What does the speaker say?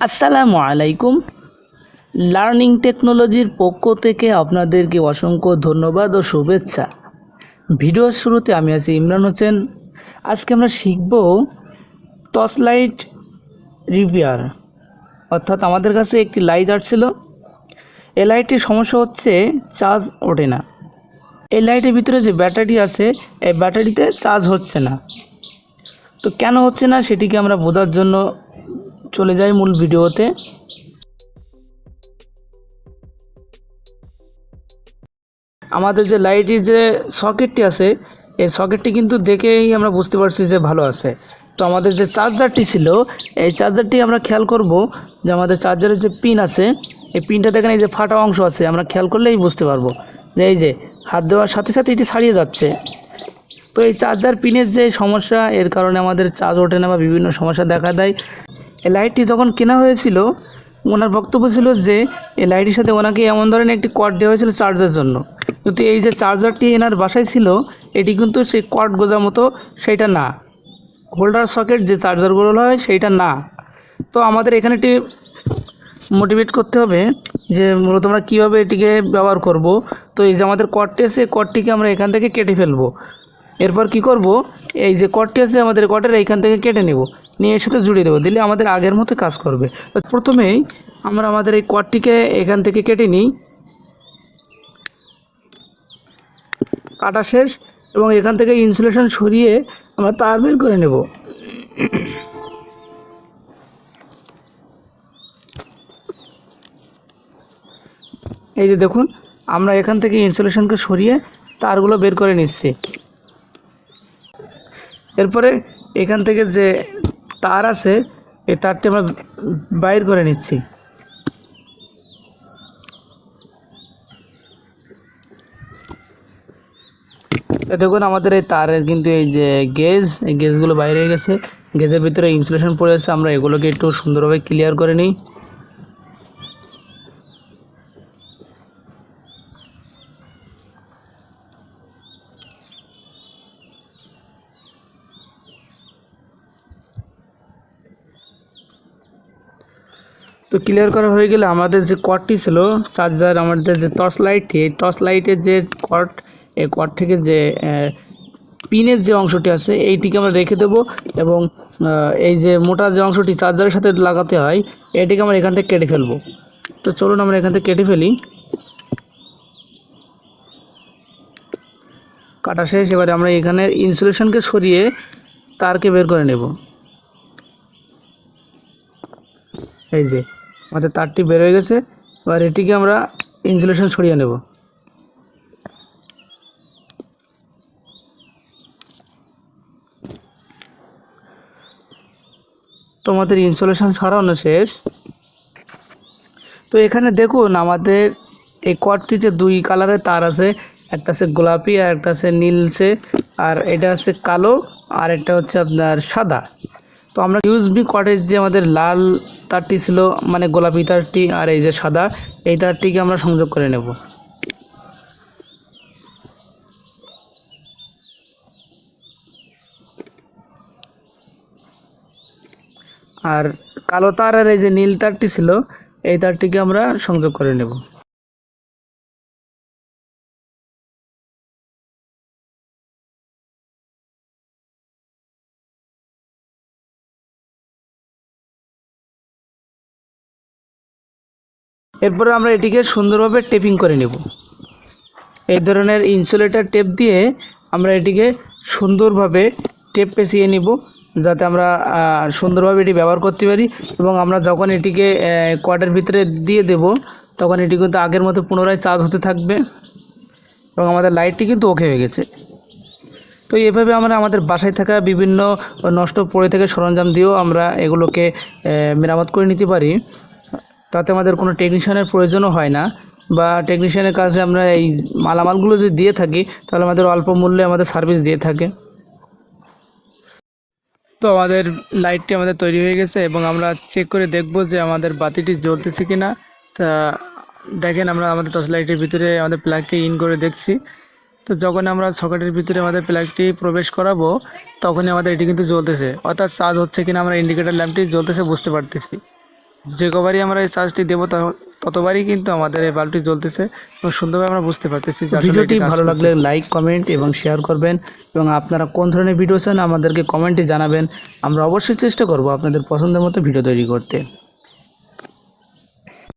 আসসালামু আলাইকুম। লার্নিং টেকনোলজির পক্ষ থেকে আপনাদেরকে অসংখ্য ধন্যবাদ ও শুভেচ্ছা। ভিডিওর শুরুতে আমি আছি ইমরান হোসেন। আজকে আমরা শিখব টর্চ লাইট রিপেয়ার। অর্থাৎ আমাদের কাছে একটি লাইট আসছিল, এই লাইটটির সমস্যা হচ্ছে চার্জ ওঠে না। এই লাইটের ভিতরে যে ব্যাটারি আছে, এই ব্যাটারিতে চার্জ হচ্ছে না। তো কেন হচ্ছে না সেটিকে আমরা বোঝার জন্য চলে যাই মূল ভিডিওতে। আমাদের যে লাইটের যে সকেটটি আছে, এই সকেটটি কিন্তু দেখেই আমরা বুঝতে পারছি যে ভালো আছে। তো আমাদের যে চার্জারটি ছিল, এই চার্জারটি আমরা খেয়াল করব যে আমাদের চার্জারের যে পিন আছে, এই পিনটা দেখেন এই যে ফাটা অংশ আছে, আমরা খেয়াল করলেই বুঝতে পারবো যে এই যে হাত দেওয়ার সাথে সাথে এটি ছাড়িয়ে যাচ্ছে। তো এই চার্জার পিনের যে সমস্যা, এর কারণে আমাদের চার্জ ওঠে না বা বিভিন্ন সমস্যা দেখা দেয়। এই লাইটটি যখন কেনা হয়েছিল, ওনার বক্তব্য ছিল যে এই লাইটের সাথে ওনাকে এমন ধরনের একটি কর্ড দেওয়া হয়েছিল চার্জের জন্য, কিন্তু এই যে চার্জারটি এনার বাসায় ছিল, এটি কিন্তু সেই কর্ড গোজার মতো সেইটা না, হোল্ডার সকেট যে চার্জারগুলো হয় সেইটা না। তো আমাদের এখানে একটি মোটিভেট করতে হবে যে মূলত আমরা কীভাবে এটিকে ব্যবহার করব। তো এই যে আমাদের কর্ডটি আছে, কর্ডটিকে আমরা এখান থেকে কেটে ফেলবো। এরপর কি করব, এই যে কর্ডটি আছে আমাদের কর্ডের এইখান থেকে কেটে নেব, নিয়ে এর সাথে জুড়িয়ে দেবো, দিলে আমাদের আগের মতো কাজ করবে। তো প্রথমেই আমরা আমাদের এই কর্ডটিকে এখান থেকে কেটে নিই, কাটা শেষ, এবং এখান থেকে ইনসুলেশন সরিয়ে আমরা তার বের করে নেব। এই যে দেখুন, আমরা এখান থেকে ইনসুলেশনকে সরিয়ে তারগুলো বের করে নিচ্ছি। এরপরে এখান থেকে যে তার আছে, এই তারটি আমরা বাইর করে নিচ্ছি। দেখুন আমাদের এই তারের কিন্তু এই যে এই গেজগুলো বাইরে হয়ে গেছে, গেজের ভিতরে ইনসুলেশন পড়ে আছে। আমরা এগুলোকে একটু সুন্দরভাবে ক্লিয়ার করে নিই। তো ক্লিয়ার করা হয়ে গেলে আমাদের যে কর্ডটি ছিল চার্জার, আমাদের যে টর্চ লাইটটি, এই টর্চ লাইটের যে কর্ড, এই কর্ড থেকে যে পিনের যে অংশটি আছে এইটিকে আমরা রেখে দেবো, এবং এই যে মোটা যে অংশটি চার্জারের সাথে লাগাতে হয়, এটিকে আমরা এখান থেকে কেটে ফেলবো। তো চলুন আমরা এখান থেকে কেটে ফেলি। কাটা শেষ। এবারে আমরা এখানে ইনসুলেশনকে সরিয়ে তারকে বের করে নেব। এই যে আমাদের তারটি বের হয়ে গেছে, এবার এটিকে আমরা ইনসুলেশন সরিয়ে নেব। তো আমাদের ইনসুলেশন সরানো শেষ। তো এখানে দেখুন আমাদের এই কর্ডটিতে দুই কালারের তার আছে, একটা আছে গোলাপি আর একটা আছে নীলচে, আর এটা আছে কালো, আর এটা হচ্ছে আপনার সাদা। তো আমরা ইউএসবি কর্ডের যে আমাদের লাল তারটি ছিল, মানে গোলাপি তারটি, আর এই যে সাদা, এই তারটিকে আমরা সংযোগ করে নেব। আর কালো তার আর এই যে নীল তারটি ছিল, এই তারটিকে আমরা সংযোগ করে নেব। এরপরে আমরা এটিকে সুন্দরভাবে টেপিং করে নেব। এই ধরনের ইনসুলেটর টেপ দিয়ে আমরা এটিকে সুন্দরভাবে টেপ পেঁচিয়ে নিব, যাতে আমরা সুন্দরভাবে এটি ব্যবহার করতে পারি। এবং আমরা যখন এটিকে কর্ডের ভিতরে দিয়ে দেব, তখন এটি কিন্তু আগের মতো পুনরায় চার্জ হতে থাকবে, এবং আমাদের লাইটটি কিন্তু ওকে হয়ে গেছে। তো এভাবে আমরা আমাদের বাসায় থাকা বিভিন্ন নষ্ট পড়ে থেকে সরঞ্জাম দিয়েও আমরা এগুলোকে মেরামত করে নিতে পারি। তাতে আমাদের কোনো টেকনিশিয়ানের প্রয়োজনও হয় না, বা টেকনিশিয়ানের কাছে আমরা এই মালামালগুলো যদি দিয়ে থাকি, তাহলে আমাদের অল্প মূল্যে আমাদের সার্ভিস দিয়ে থাকে। তো আমাদের লাইটটি আমাদের তৈরি হয়ে গেছে, এবং আমরা চেক করে দেখব যে আমাদের বাতিটি জ্বলতেছে কিনা। তা দেখেন, আমরা আমাদের টর্চ লাইটের ভিতরে আমাদের প্লাগটি ইন করে দেখছি। তো যখন আমরা সকেটের ভিতরে আমাদের প্লাগটি প্রবেশ করাবো, তখনই আমাদের এটি কিন্তু জ্বলতেছে, অর্থাৎ চার্জ হচ্ছে কিনা আমরা ইন্ডিকেটর ল্যাম্পটি জ্বলতেছে বুঝতে পারতেছি। যে কবারই আমরা এই চার্জটি দেবো ততবারই কিন্তু আমাদের এই বাল্বটি জ্বলতেছে এবং সুন্দরভাবে আমরা বুঝতে পারতেছি যে আসলে ভিডিওটি ভালো লাগলে লাইক কমেন্ট এবং শেয়ার করবেন এবং আপনারা কোন ধরনের ভিডিও চান আমাদেরকে কমেন্টে জানাবেন। আমরা অবশ্যই চেষ্টা করব আপনাদের পছন্দের মতো ভিডিও তৈরি করতে।